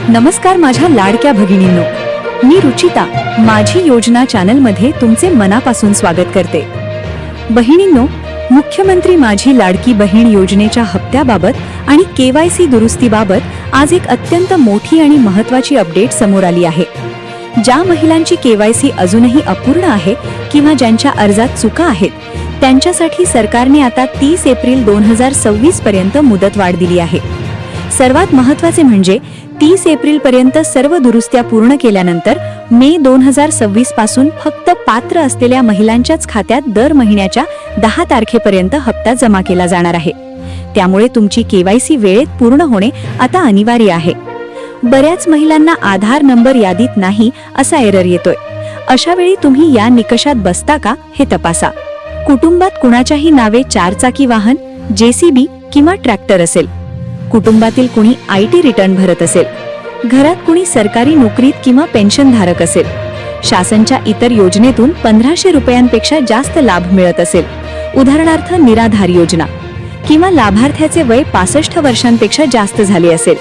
नमस्कार माझ्या लाडक्या भगिनींनो, मी रुचिता माझी योजना चॅनल मध्ये तुमचे मनापासून स्वागत करते। बहिणींनो, मुख्यमंत्री माझी लाडकी बहीण योजनेच्या हप्त्याबाबत आणि केवायसी दुरुस्तीबाबत आज एक अत्यंत मोठी आणि महत्त्वाची अपडेट समोर आली आहे। ज्या महिलांची केवायसी अजूनही अपूर्ण आहे किंवा ज्यांच्या अर्जात चुका आहेत, त्यांच्यासाठी सरकारने आता 30 एप्रिल 2026 पर्यंत मुदतवाढ दिली आहे। सर्वात महत्त्वाचे म्हणजे 30 एप्रिल पर्यंत सर्व दुरुस्त्या पूर्ण केल्यानंतर मे 2026 पासून फक्त पात्र असलेल्या महिलांच्याच खात्यात दर महिन्याच्या 10 तारखेपर्यंत हप्ता जमा केला जाणार आहे। त्यामुळे तुमची केवायसी वेळेत पूर्ण होणे आता अनिवार्य आहे। बऱ्याच महिलांना आधार नंबर यादीत नाही असा एरर येतोय। अशा वेळी तुम्ही या निकषात बसता का हे तपासा। कुटुंबात कुणाच्याही नावे 4 चाकी वाहन, जेसीबी किंवा ट्रॅक्टर असेल, कुटुंबातील कुणी IT रिटर्न भरत असेल, घरात कुणी सरकारी नोकरीत किंवा पेन्शन धारक असेल, शासनच्या इतर योजनेतून 1500 रुपयांपेक्षा जास्त लाभ मिळत असेल, उदाहरणार्थ निराधार योजना, किंवा लाभार्थ्याचे वय 65 वर्षांपेक्षा जास्त झाले असेल,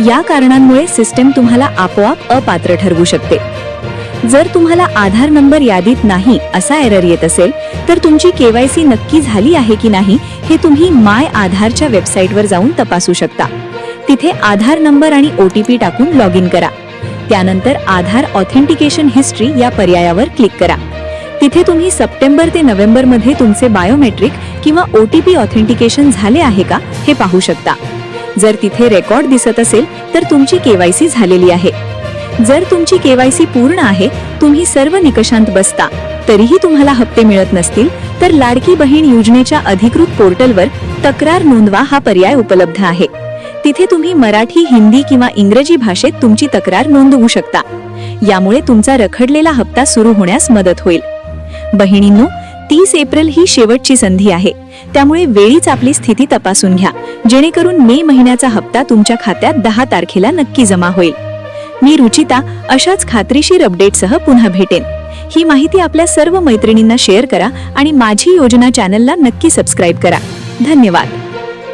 या कारणांमुळे सिस्टम तुम्हाला आपोआप अपात्र ठरवू शकते। जर तुम्हाला आधार नंबर यादीत नाही असा एरर येत असेल, तर तुमची केवायसी नक्की झाली आहे की नाही हे तुम्ही माय आधारच्या वेबसाईटवर जाऊन तपासू शकता। तिथे आधार नंबर आणि OTP टाकून लॉग इन करा। त्यानंतर आधार ऑथेंटिकेशन हिस्ट्री या पर्यायावर क्लिक करा। तिथे तुम्ही सप्टेंबर ते नोव्हेंबर मध्ये तुमचे बायोमेट्रिक किंवा OTP ऑथेंटिकेशन झाले आहे का हे पाहू शकता। जर तिथे रेकॉर्ड दिसत असेल तर तुमची केवायसी झालेली आहे। जर तुमची केवायसी पूर्ण आहे, तुम्ही सर्व निकषांत बसता, तरीही तुम्हाला हप्ते मिळत नसतील, तर लाडकी बहीण योजनेच्या अधिकृत पोर्टलवर तक्रार नोंदवा हा पर्याय उपलब्ध आहे। तिथे तुम्ही मराठी, हिंदी किंवा इंग्रजी भाषेत तुमची तक्रार नोंदवू शकता। यामुळे तुमचा रखडलेला हप्ता सुरू होण्यास मदत होईल। बहिणींनो, 30 एप्रिल ही शेवटची संधी आहे, त्यामुळे वेळीच आपली स्थिती तपासून घ्या, जेणेकरून मे महिन्याचा हप्ता तुमच्या खात्यात 10 तारखेला नक्की जमा होईल। मी रुचिता अशाच खात्रीशीर अपडेटसह पुन्हा भेटेन। ही माहिती आपल्या सर्व मैत्रिणींना शेअर करा आणि माझी योजना चॅनलला नक्की सबस्क्राइब करा। धन्यवाद।